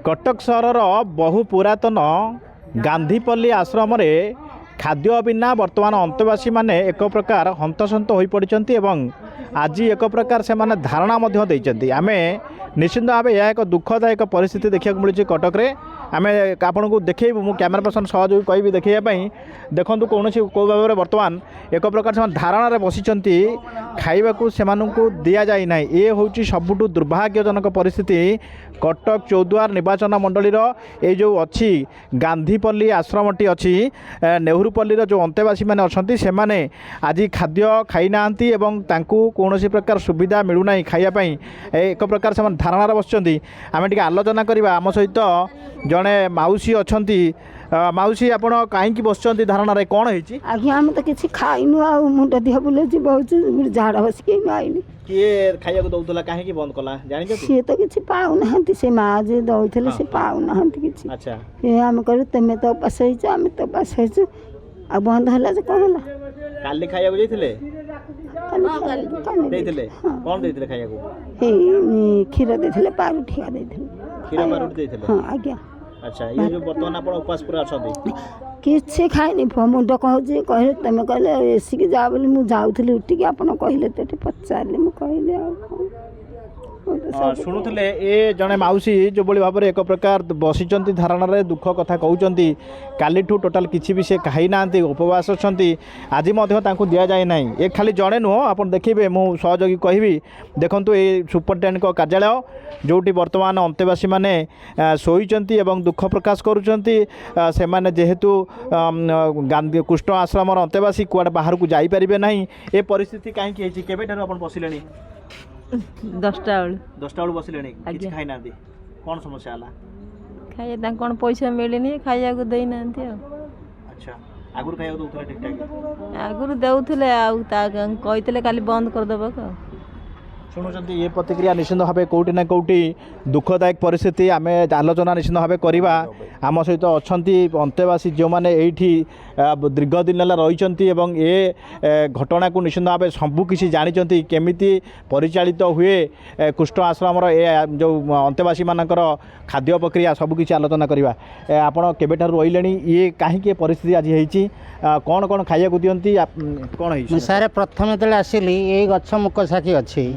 कटक सहर बहु पुरातन गांधीपल्ली आश्रम खाद्य बिना वर्तमान अंतवासी माने एक प्रकार हंतसंत हो पड़ते आज एक प्रकार से माने धारणा आम निश्चित भाव यह एक दुखदायक परिस्थिति देखा मिली कटक रे आम आपन को देखू मु कैमरा पर्सन सहयोगी कहि देखाई देखूँ कौन कौ भाव में बर्तमान एक प्रकार से धारणा बसी खाइबा से दि जाए ना ये हूँ सबुठ दुर्भाग्यजनक परिस्थिति कटक चौद्वार निर्वाचन मंडलीर ये जो अच्छी गांधीपल्ली आश्रमटी अच्छी नेहरूपल्लीर जो अंतेवासी मैंने अच्छा से मैंने आज खाद्य खाई ना कौन प्रकार सुविधा मिलूना खायापी एक प्रकार से धारणा बस आम टे आलोचना करवा आम सहित जड़े मौसी अच्छा मौसी आप कहीं बस धारणा कौन है आज्ञा आम तो किसी खाइनु आ मुंड देह बुले बहुत झाड़ा बसिक आईनी किए खाया दौला कहीं बंद कला जान सी तो किसी पाऊना से माँ जे दौले से पाऊना कि अच्छा ये आम कह तुम तो उपास आम तो उपास आ बंद है कौन है काली खाया जाइए कौन देते खाया क्षीर देते पारुठिया देते क्षीर पारुठी देते हाँ आज्ञा अच्छा ये जो बर्तमान आप उपास पूरा अच्छा किसी खाइनि मुंड कहूँ कहे तुम कहले एसिक जा बोली मुझे जाऊली उठिकी आप कहले तो पचारे मुझे शुणुले ये जड़े मौसी जो भाव में एक प्रकार बसी धारणा दुख कथा कहते काली टोटाल किसी भी से खाई ना उपवास अच्छा आज दि जाए ना ये खाली जड़े नुह आप देखिए मु सहयोगी कहि देखूँ ये सुपरिटेडेंट कार्यालय जोटी बर्तमान अंतेवासी मैंने शोचती दुख प्रकाश करुँच जेहेतु गांधी कुष्ठ आश्रम अंतेवासी कुआड़े बाहर को जापारे ना ये परिस्थिति कहीं केवे बसिले 10टा बेलू बसिले किसी खाई ना कौन समस्या है खाइए कौन पैसा मिलनी खाया देना अच्छा आगुरी खाया दूसरे ठीक ठाक आगुरी देउथिले कहते काली बंद करदेव शुणुंट ये प्रतिक्रिया निश्चित भाव कौटी ना कौटी दुखदायक परिस्थिति आम आलोचना निश्चित भाव करवा आम सहित अच्छा अंतेवासी जो मैंने ये दीर्घ दिन रही ये घटना को निश्चित भाव सबकि जानते केमी परिचालित हुए कुष्ठ आश्रम ये जो अंतेवासी मानकर खाद्य प्रक्रिया सबकि आलोचना करवा आपड़ केवे रही ये कहीं परिस्थिति आज होती कौन कौन खाया दिखती कौन है सारे प्रथम जो आसिली ये गछ मुकसाखी अच्छी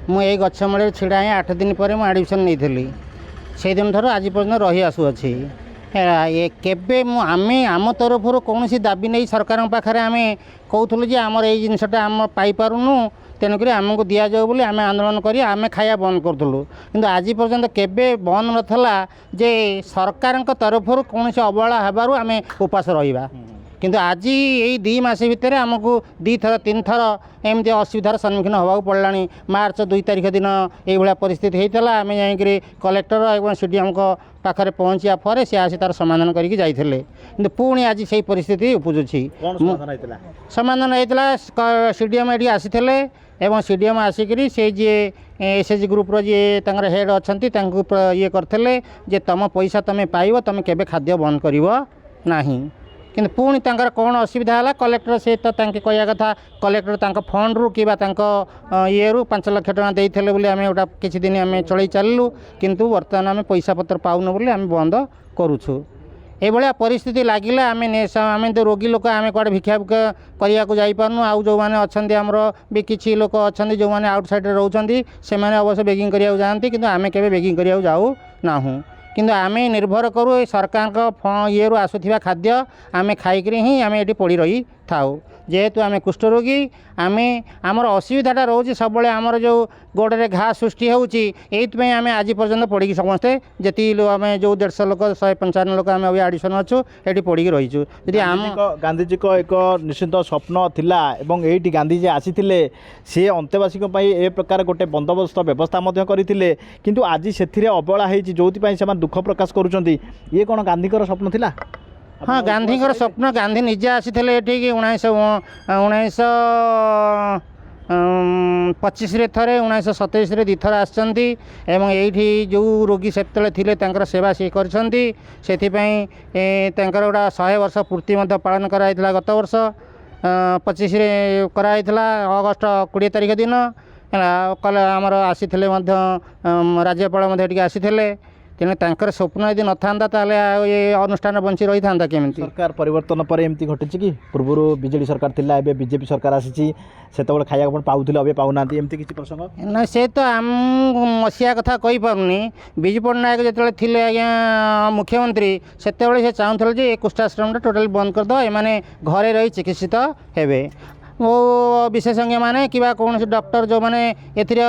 मुझे गछ मूल छिड़ा 8 दिन पर एडमिशन नहीं थी से दिन ठार आज पर्यटन रही आसुअी ये केबे आम तरफ कौन दाबी नहीं सरकार पाखे आम कहूँ जे आमर ये जिनटा आम पाइपारूनु तेणुक आमको दि जाऊ बोली आम आंदोलन करी आम खाया बंद करूँ कि आज पर्यटन केबे बंद नाला जे सरकार तरफ कौन अवहेला होबार आम उपास रहा किंतु आज यही 2 मास भितर आमको 2 थर 3 थर एमती असुविधार सम्मुखीन होगा पड़ा मार्च 2 तारिख दिन ये परिस्थिति होता आम जाकि कलेक्टर और सीडीएम पाखे पहुँचा पर सी आसी तार समाधान करके जाइए कि पुणी आज से परिस्थिति उपजुची समाधान होता सीडीएम ये आसी एवं सीडीएम आसिक से जी एसएचजी ग्रुप्र जी हेड अच्छा ये करते जे तुम पैसा तुम पाइब तुम केबे खाद्य बंद करना किंतु पुणी तांकर कौन असुविधा है कलेक्टर से तो कहया कथा कलेक्टर फंड रु कि ये 5 लाख टका देते बोली आम गोटा किसी दिन आम चल चलू किंतु बर्तमान आम पैसा पत्र पाऊन बोली आम बंद करुछु ये परिस्थिति लगिले आम तो रोगी लोक आम कड़े भिक्षा करने को जापारनु आउ जो मैंने अच्छा आमर भी किसी लोक अच्छा जो मैंने आउटसाइड रोचे से अवश्य बेगिंग करने जाती कि आम के बेगिंग करने जाऊ ना किंतु आम निर्भर करूँ सरकार ये आसुवा खाद्य आम खाइक ही आम ये पड़ी रही थाऊ जेहेतु आम कुष्ठरोगी आम आमर असुविधाटा रोचे सब आमर जो गोड़े घा सृष्टि होती आम आज पर्यटन पड़ी समस्ते जी आम जो 150 लोक 155 लोक आम एडिशन अच्छु ये पड़ी रहीचु जी आम गांधीजी को एक निश्चित स्वप्न थिला एवं ये गांधीजी आसी सी अंतेवासी ए प्रकार गोटे बंदोबस्त व्यवस्था करते किंतु आज से अवहेला होती जो दुख प्रकाश करुँच ये कौन गांधी स्वप्न थिला हाँ गांधी स्वप्न गांधी निजे आसी ये 1925 थे 1927 2 थर आसछंती एवं एठी जो रोगी सेतले थिले सेवा सी करछंती गोटा 100 वर्ष पूर्ति पालन कराइथिला गत वर्ष 25 कराइथिला अगस्ट 20 तारिख दिन कले आमर आसी राज्यपाल एटिके आसी तेणु तांकर स्वप्न यदि नथा ताले ये अनुष्ठान बंची रही था केमी सरकार परिवर्तन पर एमती घटी कि पूर्व बीजेडी सरकार थिला एबे बीजेपी सरकार आसी से खाया पाऊले अबे पाऊना एमती किसी प्रसंग ना से तो आम मसीहा कथा कही पारुनी विजु पट्टनायक जो थे आज्ञा मुख्यमंत्री से चाहूले जे कुष्ठाश्रम टोटाली बंद करद एमाने घरे रही चिकित्सित हेबे वो विशेषज्ञ माने कि कौन से डॉक्टर जो माने एथिरे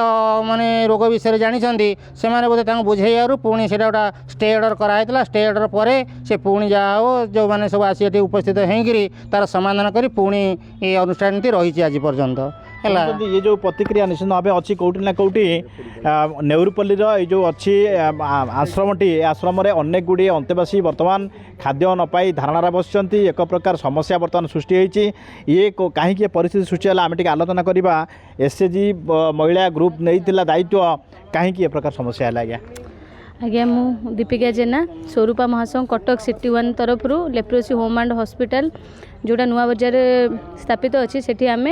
माने रोग विषय जानी से माने बोधे बुझेयु पुणी से गोटा स्टे ऑर्डर कराइला स्टे ऑर्डर पर से पुणी जहाँ हो जो मैंने सब आसी उपस्थित होकर तार समाधान कर पुणी ये अनुष्ठान रही आज पर्यंत ये जो प्रतिक्रिया निश्चित भाव अच्छी कौटी ना कौटी नेउरुपल्ली जो अच्छी आश्रमटी आश्रम अनेक गुड़िए अंतेवासी बर्तमान खाद्य न पाई धारणार बसुँच एक प्रकार समस्या बर्तमान सृष्टि होती ये कहीं परिस्थिति सृष्टि है आम टे आलोचना करवा एसएचजी महिला ग्रुप नहीं दायित्व कहीं ए प्रकार समस्या है आज्ञा आज्ञा मु दीपिका जेना स्वरूपा महासंघ कटक सिटी 1 तरफ लेप्रोसी होम एंड हॉस्पिटल जोड़ा नुआ बजार स्थापित अच्छी से आम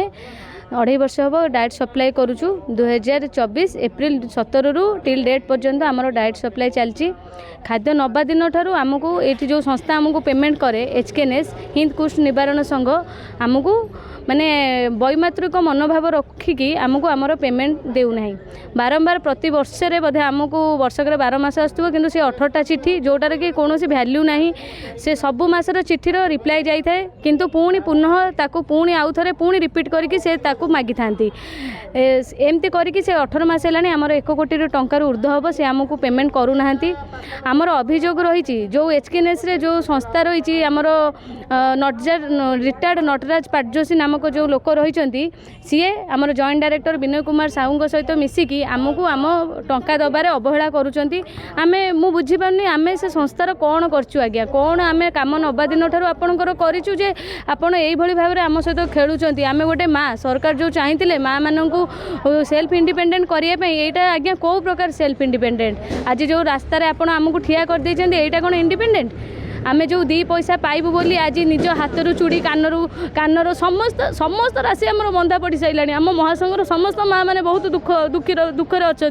2.5 वर्ष हम डाएट सप्लाई करुचु 2024 एप्रिल 17 रु टिल डेट पर्यंत आमर डाएट सप्लाई चलती खाद्य नवा दिन ठारू आमको ये जो संस्था आमको पेमेंट करे एचकेएनएस हिंद कुष्ठ निवारण संघ आमको माने वैमात्रिक मनोभाव रखिकी आमको आमर पेमेंट देउना बारंबार प्रति वर्ष रे बोधे आमको वर्षक 12 मास आसुव कि से 18टा चिठी जोटार कि कौन भैल्यू ना से सबु मासर चिठीर रिप्लाई जाए किंतु पुणी पुनः ताकू पुणी आउ थे पुणी रिपीट करके से ताकू मागी था एमती करके से 18 मास है आमर 1 कोटी टंकार ऊर्ध्व हम से आमको पेमेंट करूना आमर अभियोग रही जो एचकेएनएस रे जो संस्था रही आमर रिटायर्ड नटराज पाटजोशी नामक जो लोक रही सीए आमर जॉइंट डायरेक्टर विनय कुमार साहू सहित मिसिकी आमको आम टंका दबार अवहेला करुँच आमे मु बुझीपारनी आमे से संस्थार कौन करचु आज्ञा कौन आमे काम नवा दिन ठारू आपणकर करिचु जे आपण एई भली भाबरे आम सहित खेलुचंती आमे गोटे माँ सरकार जो चाहिए माँ मानू सेल्फ इंडिपेंडेंट करने यहाँ आज्ञा कौ प्रकार सेल्फ इंडिपेंडेंट आज जो रास्तार आपण आमको ठिया कर देइछन्ती एटा कौन इंडिपेंडेंट आमे जो 2 पैसा पाइबु बोली आज निज हाथ चूड़ी कानर समस्त समस्त राशि आम बंधा पड़ सारे आम महासंघर समस्त माँ मैंने बहुत दुखर अच्छा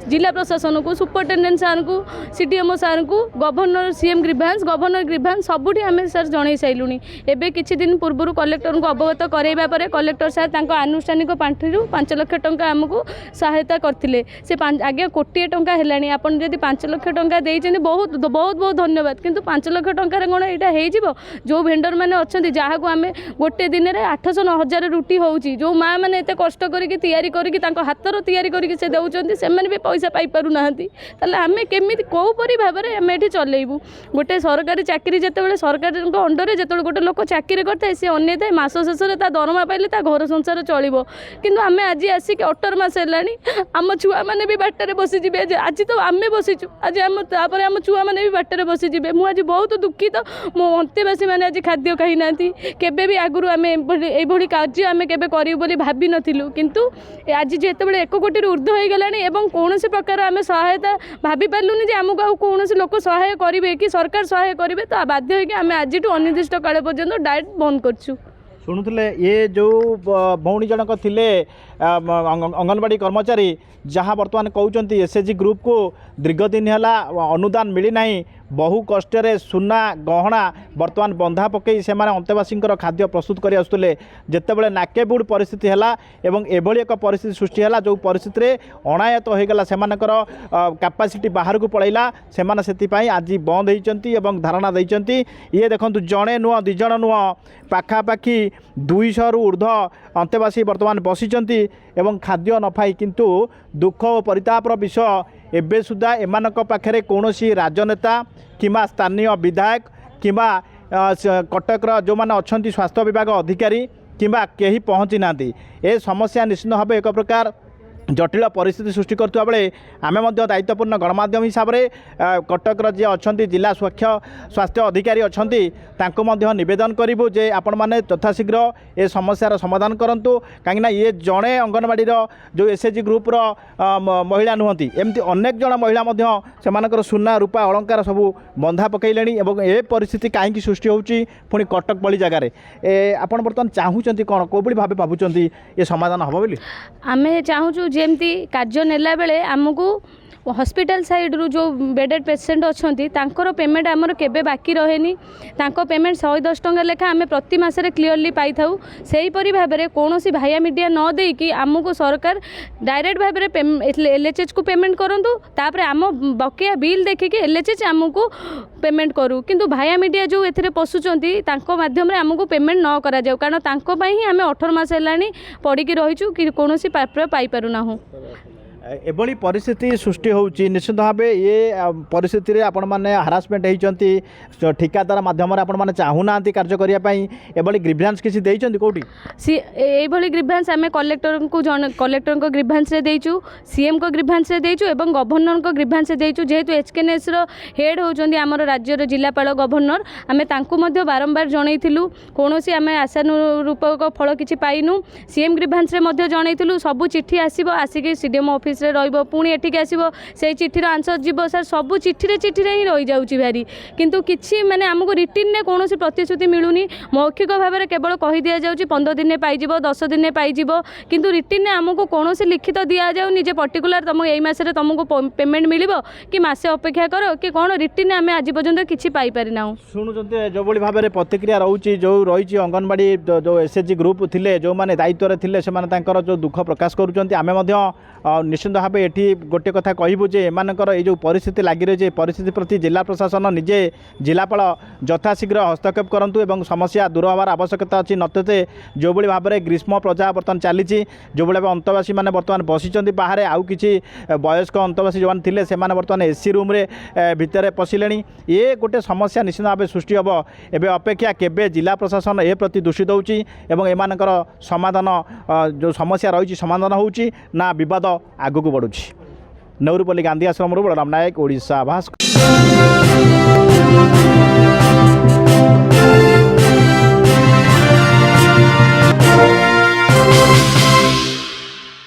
जिला प्रशासन को सुपरिटेडेट सार को सीडीएमओ सार को गवर्नर सीएम ग्रीभांस सबुठी आम सर जन सारूँ एवं किसी दिन पूर्व कलेक्टर को अवगत कराइबा पर कलेक्टर सार आनुष्ठानिक पांठि 5 लाख टंका आमको सहायता करते से आज्ञा कोटिए टंका है आपन जदि 5 लाख टंका देइछन्ती बहुत बहुत बहुत धन्यवाद किंतु 5 लाख टंकार कौन यहाँ जो भेंडर मैंने अच्छा जहाँ को आम गोटे दिन में 800-9,000 रुटी होची जो माँ मैंने एत कष्ट करके हाथर तैयारी करके से दौरान से भी पैसा पाइपारूना आम केमी कौपरी भाव में आम ये चलैबू गोटे सरकारी चाकरी जिते सरकार अंडर जो गोटे लोक चाकरी करता सी अन था मस शेष में दरमा पाइले घर संसार चलो कि आम आज आसिक 18 मास है आम छुआ मैंने भी बाटर बसीजे आज तो आम बसीचु आज आम आम छुआ मैंने भी बाटर बसीजे मुझे बहुत दुखित मो अंतेवासी मैंने आज खाद्य कही ना केबे भी आगुरी आम ये कार्य आम के करूँ भावी नथिलु किंतु आज जो 1 कोटी ऊर्ध्व हो गला कौन प्रकार आम सहायता भाभी पार्लुनि आमको कौन लोक सहाय करेंगे कि सरकार सहाय करेंगे तो बाध्य होगी आम आज अनिर्दिष्ट काल पर्यंत डाएट बंद करछु शुणुले ये जो भौणी जनक थिले अंगनवाड़ी कर्मचारी जहाँ बर्तमान कहते एसएचजी ग्रुप को दीर्घ दिन है अनुदान मिलना बहु कष्टे सुना गहना बर्तमान बंधा पकई से अंतेवासी खाद्य प्रस्तुत कर आसुले जितेबाला नाकेबुड़ परिस्थिति है एवं एभली एक परिस्थिति सृष्टि है जो परिस्थिति अनायत होगला से कैपेसिटी बाहर को पलैला से आज बंद होती धारणा देती ये देखो जड़े नुह 2 जण नुह पाखापाखि 200 रु ऊर्ध्व अंतेवासी बर्तमान बसीचंती एवं खाद्य न पाई किंतु दुख और परितापर विषय एबे सुधा एमानक पाखरे कौनसी राजनेता किंबा स्थानीय विधायक किंबा कटकर जो मैंने अच्छा स्वास्थ्य विभाग अधिकारी किंबा कहीं पहुँची ना ए समस्या निश्चित भाव एक प्रकार जटिल परिस्थिति सृष्टि करता बेले आम दायित्वपूर्ण गणमाध्यम हिसाब से कटकर जी अच्छा जिला स्वास्थ्य अधिकारी अच्छा नवेदन करूँ जे आपण मैंने तथाशीघ्र ए समस्यार समाधान करूँ कहीं ये जड़े अंगनवाड़ी जो एसएचजी ग्रुपर महिला नुहति एमती अनेक जन महिला से सुना रूपा अलंकार सबू बंधा पकईले ए परिस्थिति कहीं सृष्टि होची पुणी कटक भली जगार आपण बर्तमान चाहूँ कौन कौली भाव भावुं ये समाधान हम बोली आम चाहूँ जे जमती कार्य नेला बेले आमको हॉस्पिटल साइड रू जो बेडेड पेसेंट अच्छी तांकर पेमेंट आमर केबे बाकी रहेनी तांको पेमेंट 110 टंका लेखा आम प्रति मासरे क्लीयरली पाई थाउ सेहीपरि भाव में कौन भाया मीडिया न देकी आमको सरकार डायरेक्ट भाव में एलएचएच को पेमेंट करूँ तापर आम बकेया बिल देखिकी एलएचएच आमको पेमेंट करूँ किंतु भाया मीडिया जो ए पशुंट मध्यम आमको पेमेंट न करा जाऊ कारण तांको ही आम 18 मास है पड़ी रहीचु कि कौन प्राप्य पाई पारुना एभली परिस्थिति सृष्टि होउची निश्चित भाव ये परिस्थिति आपण मैंने हारासमेंट होती ठिकादार माध्यम आपण मैंने चाहूना कार्य करने एभली ग्रीभांस किसी देइचंती कोठी सी एभली ग्रीभांस आम कलेक्टर को कलेक्टर को ग्रीभांस रे देइचु सीएम को ग्रीभांस रे देइचु एवं गवर्नर को ग्रीभांस रे देइचु जेहेतु एचकेएनएस रो हेड होउचंदी हमर राज्य रो जिलापाल गवर्नर आमे तांकु मध्ये बारंबार जणैथिलु कोनोसी आमे आशानुरूपक फल किछि पाइनु सीएम ग्रीभांस रे मध्ये जणैथिलु सबु चिट्ठी आसीबो आसीके सीडीएम ऑफिस रे रहइबो पुणी एठिक आसीबो से चिट्ठीर आंसर जीवो सर सबु चिट्ठी रे ही रही जाउची भारी किंतु किछि माने हमको रिटिन ने कोनोसी प्रतिश्रुति मिलुनी मौखिक भाव में केवल कहि दिया जाउची 15 दिन पाई जीवो 10 दिन पाई जीवो किंतु रिटिन ने हमको कोनोसी लिखित दिया जाउनी जे पर्टिकुलर तुम एई मासरे तुमको पेमेंट मिलिबो कि मासे अपेक्षा करो कि कोन रिटिन ने आमे आज पर्यंत किछि पाई परिना शुणुचंती जो भली भाव में प्रतिक्रिया रहउची जो रही अंगनवाड़ी जो एसएचजी ग्रुप थिले जो माने दायित्व रे थिले से माने तांकर जो दुख प्रकाश करूचंती आमे मध्य निश्चित भाव ये गोटे कथा कहबू जे एमानकर ये जो परिस्थिति लगी रही परिस्थिति प्रति जिला प्रशासन निजे जिलापाल यथाशीघ्र हस्तक्षेप करंतु एवं समस्या दूर होवार आवश्यकता अच्छी नते जो भाई भाव में ग्रीष्म प्रजा बर्तमान चली जो भाई अंतवासी मैंने बर्तमान बसी बाहर आउ कि वयस्क अंतवासी जो थे से बर्तमान एसी रूम्रे भितर पशिले ये गोटे समस्या निश्चित भाव सृष्टि हम एवं अपेक्षा केबे जिला प्रशासन ए प्रति दृष्टि दौर एमानकर समाधान जो समस्या रही समाधान होउची ना विवाद आगू बढ़ुଛି। नौरुपल्ली गांधी आश्रम बलराम नायक ओडिशा भास्कर।